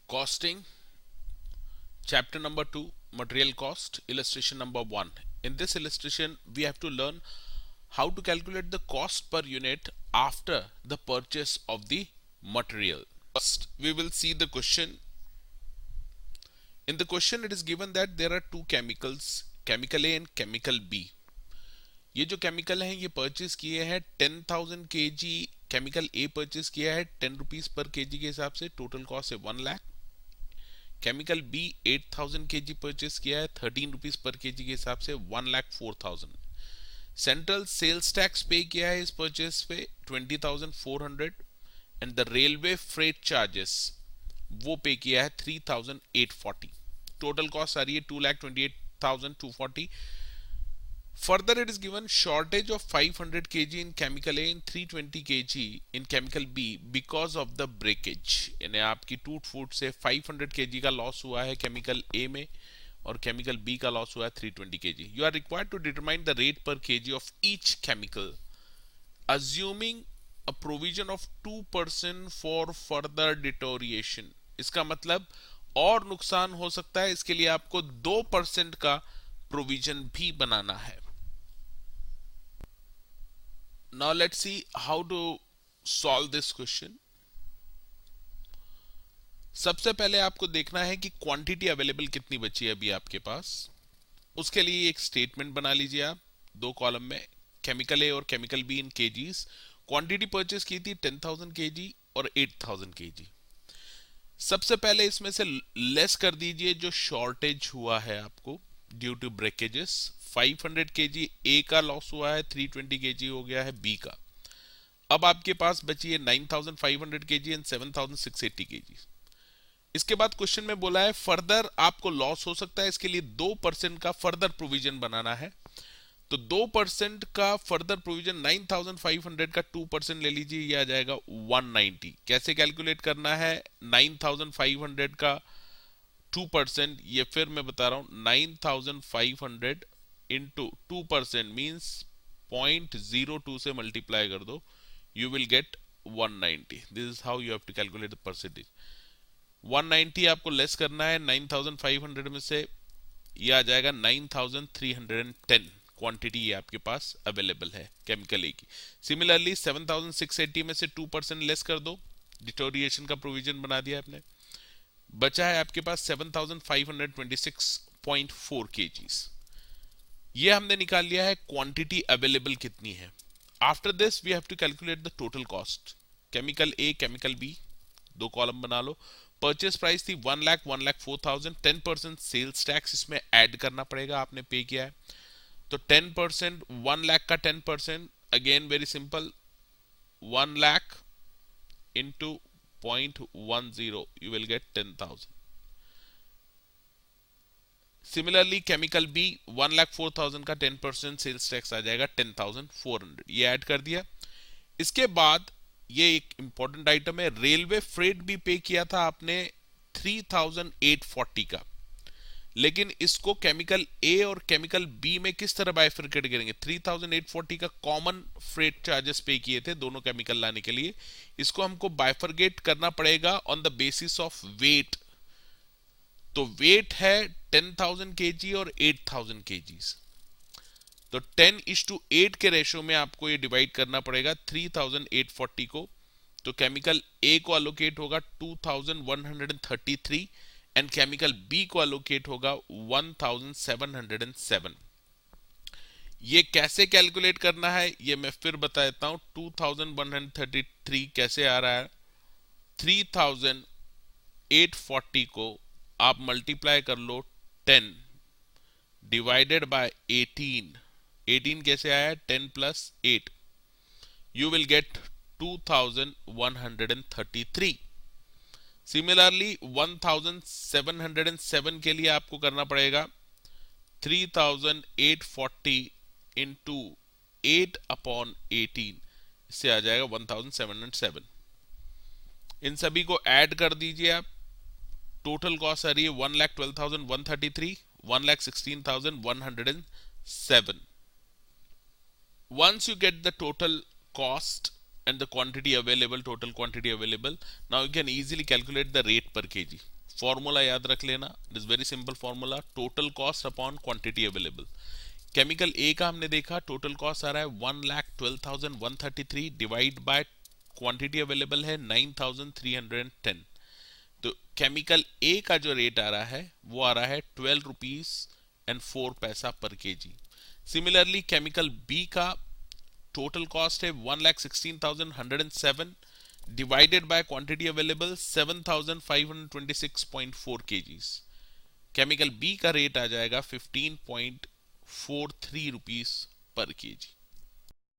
Costing, chapter number 2, material cost, illustration number 1. In this illustration, we have to learn how to calculate the cost per unit after the purchase of the material. First, we will see the question. In the question, it is given that there are two chemicals, chemical A and chemical B. ये जो chemical हैं ये purchase किए हैं 10,000 kg chemical ए purchase किया है 10 rupees per KG के हिसाब से, टोटल कॉस्ट है 1 lakh. Chemical B 8,000 kg purchase किया है 13 रुपीज पर केजी के हिसाब से 1,04,000। सेंट्रल सेल्स टैक्स पे किया है इस परचेज पे 20,400 and the railway freight charges वो पे किया है 3,840। टोटल कॉस्ट आ रही है 2,28,240। Further, it is given shortage of 500 kg in chemical A and 320 kg in chemical B because of the breakage. यानी आपकी टूट फूट से 500 kg का लॉस हुआ है केमिकल A में और केमिकल B का लॉस हुआ है 320 kg. You are required to determine the rate per kg of each chemical, assuming a provision of 2% for further deterioration. इसका मतलब और नुकसान हो सकता है, इसके लिए आपको 2% का प्रोविजन भी बनाना है। Now let's see how to solve this question. सबसे पहले आपको देखना है कि क्वांटिटी अवेलेबल कितनी बची है अभी आपके पास। उसके लिए एक स्टेटमेंट बना लीजिए आप दो कॉलम में, केमिकल ए और chemical be in KGs. Quantity purchase की थी 10,000 kg और 8,000 kg। सबसे पहले इसमें से लेस कर दीजिए जो शॉर्टेज हुआ है आपको ड्यू टू ब्रेकेजेस। 500 kg ए का लॉस हुआ है, 320 kg हो गया है बी का। अब आपके पास बची है 9,500 kg एंड 7,680 kg। इसके बाद क्वेश्चन में बोला है फर्दर आपको लॉस हो सकता है, इसके लिए 2% का फर्दर प्रोविजन बनाना है। तो 2% का फर्दर प्रोविजन 9,500 का 2% ले लीजिए, ये आ जाएगा 190। कैसे कैलकुलेट करना है 9,500 का 2%, ये फिर मैं बता रहा हूं 9,500 इंटू 2% मीन्स 0.02 से मल्टीप्लाई कर दो, you will get 190। This is how you have to calculate the percentage. 190 आपको लेस करना है 9,500 में से, ये आ जाएगा 9,310। क्वांटिटी ये आपके पास अवेलेबल है केमिकल ए की। सिमिलरली 7,680 में से 2% लेस कर दो, डिटोरिएशन का प्रोविजन बना दिया आपने। बचा है आपके पास 7,526.4 kgs। ये हमने निकाल लिया है क्वांटिटी अवेलेबल कितनी है। After this we have to calculate the total cost. Chemical A chemical B दो कॉलम बना लो। परचेस प्राइस थी 1,04,000। 10% सेल्स टैक्स इसमें ऐड करना पड़ेगा, आपने पे किया है। तो 10%, 1 लाख का 10%, again very simple, 1 lakh into 0.10, you will get 10,000. Similarly chemical B 1,04,000 का 10% सेल्स टैक्स आ जाएगा 10,400, ये ऐड कर दिया। इसके बाद ये एक इंपॉर्टेंट आइटम है, रेलवे फ्रेट भी पे किया था आपने 3,840 का, लेकिन इसको केमिकल ए और केमिकल बी में किस तरह बाइफरकेट करेंगे। 3,840 का कॉमन फ्रेट चार्जेस पे किए थे दोनों केमिकल लाने के लिए, इसको हमको बाइफरकेट करना पड़ेगा on the basis of weight. तो वेट है 10,000 kg और 8,000 kg, तो 10:8 के रेशो में आपको ये डिवाइड करना पड़ेगा 3,840 को। तो केमिकल ए को अलोकेट होगा 2,133 एंड केमिकल बी को अलोकेट होगा 1,707। ये कैसे कैलकुलेट करना है ये मैं फिर बता देता हूं। 2,133 कैसे आ रहा है, 3,840 को आप मल्टीप्लाई कर लो 10 डिवाइडेड बाय 18। 18 कैसे आया, 10 plus 8, you will gate 2,133। Similarly 1,707 के लिए आपको करना पड़ेगा 3,840 इंटू 8/18, इससे आ जाएगा 1,707। इन सभी को ऐड कर दीजिए आप, टोटल कॉस्ट आ रही है 1,12,133, 1,16,107। Once you get the total cost, and the quantity available, total quantity available. Now you can easily calculate the rate per kg. Formula याद रख लेना, it is very simple formula, total cost upon quantity available. Chemical A का हमने देखा total cost आ रहा है 1,12,133 divide by quantity available है 9,310. तो केमिकल ए का जो रेट आ रहा है वो आ रहा है 12 रुपीज एंड 4 पैसा पर केजी. सिमिलरली केमिकल बी का टोटल कॉस्ट है 1,16,107 divided by quantity available 7,526.4 kgs. Chemical B का रेट आ जाएगा 15.43 रुपीज पर केजी.